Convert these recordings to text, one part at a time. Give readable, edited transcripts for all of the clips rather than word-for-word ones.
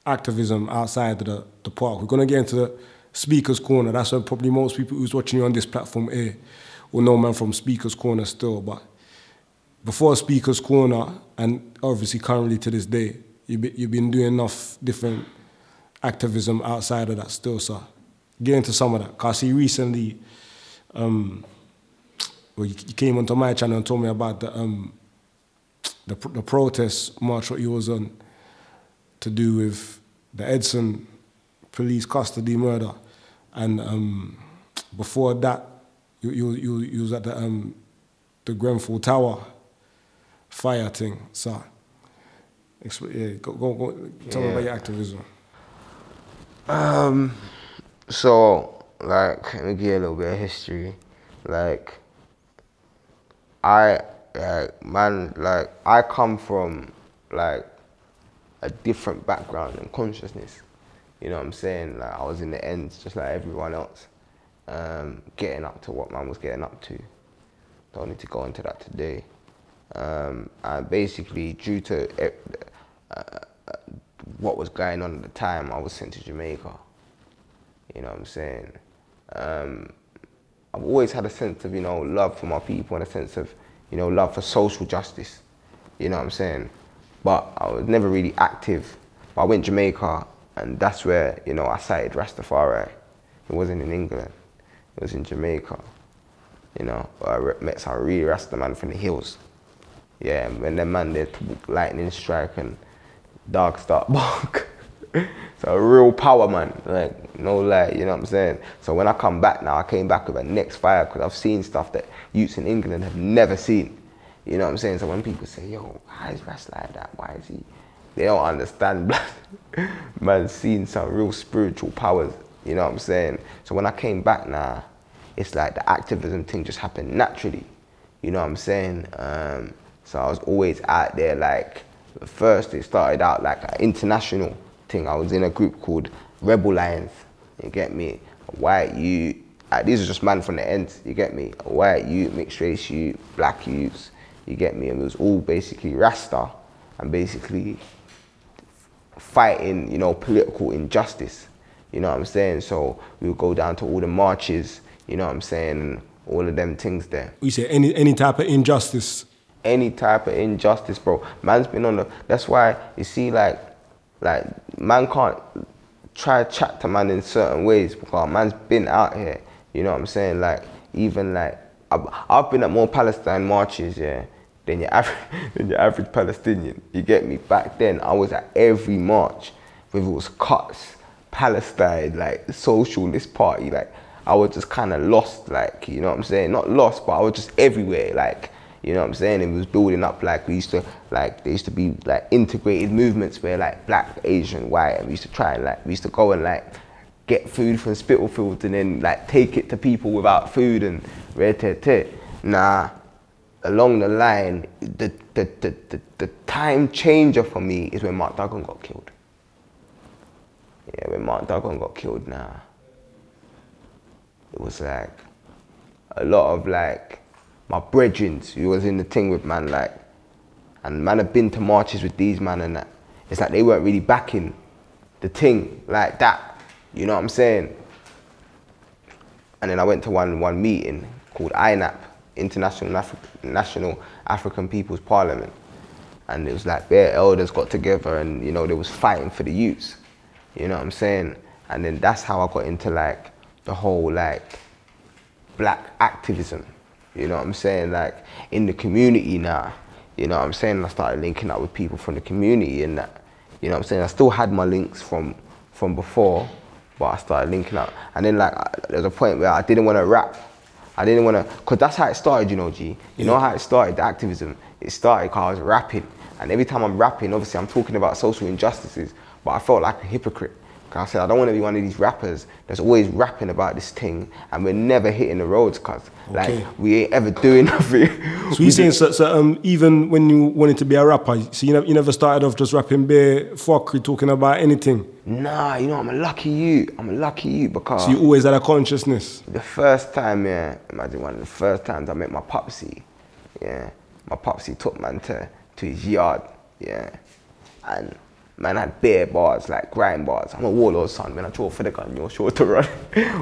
activism outside of the park. We're going to get into the Speaker's Corner. That's where probably most people who's watching you on this platform here will know man from Speaker's Corner still. But before Speaker's Corner, and obviously currently to this day, you've been doing enough different activism outside of that still, so get into some of that. Because I see recently, well, you came onto my channel and told me about the protest march what you was on to do with the Edson police custody murder. And before that, you was at the Grenfell Tower fire thing. So, yeah, go tell me about your activism. So, like, let me give you a little bit of history. Like, I come from, like, a different background and consciousness. You know what I'm saying? Like, I was in the ends just like everyone else, getting up to what man was getting up to. Don't need to go into that today. And basically, due to what was going on at the time, I was sent to Jamaica. You know what I'm saying? I've always had a sense of, you know, love for my people and a sense of, you know, love for social justice. You know what I'm saying? But I was never really active. But I went to Jamaica, and that's where, you know, I started Rastafari. It wasn't in England. It was in Jamaica. You know, I met some real Rasta man from the hills. Yeah, and when them man there talk lightning strike and dogs start bark. So a real power man, like, no lie, you know what I'm saying? So when I come back now, I came back with a next fire because I've seen stuff that youths in England have never seen. You know what I'm saying? So when people say, yo, why is Ras like that? Why is he? They don't understand, man's seen some real spiritual powers, you know what I'm saying? So when I came back now, it's like the activism thing just happened naturally, you know what I'm saying? So I was always out there, like, first it started out like an international thing. I was in a group called Rebel Lions, you get me? White youth, these are just man from the ends, you get me? White youth, mixed race youth, black youths, you get me? And it was all basically Rasta and basically fighting, you know, political injustice, you know what I'm saying? So we would go down to all the marches, you know what I'm saying, and all of them things there. You say any type of injustice? Any type of injustice, bro. Man's been on the, that's why you see, like man can't try to chat to man in certain ways because man's been out here, you know what I'm saying? Like, even like, I've been at more Palestine marches, yeah, than your average Palestinian, you get me? Back then, I was at every march, whether it was cuts, Palestine, like, the socialist party, like, I was just kind of lost, like, you know what I'm saying? Not lost, but I was just everywhere, like, you know what I'm saying? It was building up, like, we used to, like, there used to be, like, integrated movements where, like, black, Asian, white, and we used to try and, like, we used to go and, like, get food from Spitalfields and then, like, take it to people without food and re-te-te. Nah, along the line, the time changer for me is when Mark Duggan got killed. Yeah, when Mark Duggan got killed, nah. It was, like, a lot of, like, my brethren who was in the thing with man, like, and man had been to marches with these man and that. It's like they weren't really backing the thing like that, you know what I'm saying? And then I went to one meeting called INAP, National African People's Parliament. And it was like their elders got together and, you know, they was fighting for the youths, you know what I'm saying? And then that's how I got into, like, the whole, like, black activism. You know what I'm saying? Like, in the community now, you know what I'm saying? I started linking up with people from the community and that, you know what I'm saying? I still had my links from before, but I started linking up. And then, like, there's a point where I didn't want to rap. I didn't want to, because that's how it started, you know, G. You know how it started, the activism? It started because I was rapping. And every time I'm rapping, obviously I'm talking about social injustices, but I felt like a hypocrite. I said, I don't want to be one of these rappers that's always rapping about this thing and we're never hitting the roads, cuz. Okay. Like, we ain't ever doing nothing. So you're saying, so even when you wanted to be a rapper, so you never started off just rapping bare fuckery, talking about anything? Nah, you know, I'm a lucky you because... So you always had a consciousness? The first time, yeah, imagine one of the first times I met my popsy, yeah. My popsy took man to his yard, yeah. And Man, I had bare bars, like grind bars. I'm a warlord, son. Man, I throw for the gun, you're sure to run.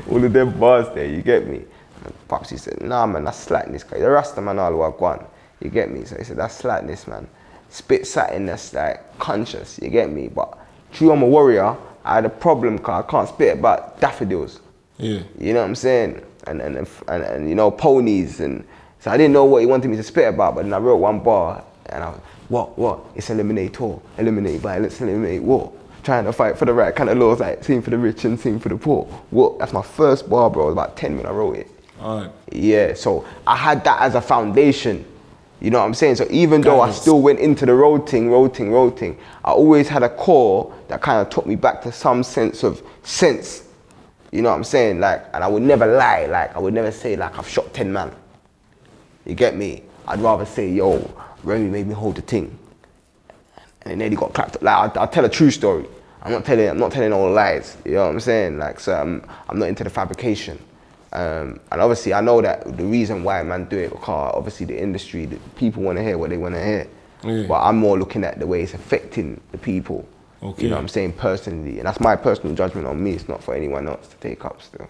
All of them bars there, you get me? And Popsy said, nah, man, that's slackness. The Rasta man all work one. You get me? So he said, that's slackness, man. Spit something that's like conscious, you get me? But true, I'm a warrior. I had a problem because I can't spit about daffodils. Yeah. You know what I'm saying? And you know, ponies. And so I didn't know what he wanted me to spit about, but then I wrote one bar and I was, what? It's eliminate war, eliminate violence, eliminate war. Trying to fight for the right kind of laws, like sing for the rich and sing for the poor. What? That's my first bar, bro. It was about 10 when I wrote it. All right. Yeah, so I had that as a foundation. You know what I'm saying? So even though I still went into the road thing, I always had a core that kind of took me back to some sense of sense. You know what I'm saying? Like, and I would never lie. Like, I would never say like I've shot 10 man. You get me? I'd rather say, yo, Remy made me hold the thing, and then he got clapped up. Like, I'll tell a true story. I'm not telling all lies. You know what I'm saying? Like, so I'm not into the fabrication. And obviously I know that the reason why man do it, because obviously the industry, the people want to hear what they want to hear. Yeah. But I'm more looking at the way it's affecting the people. Okay. You know what I'm saying, personally. And that's my personal judgment on me. It's not for anyone else to take up still.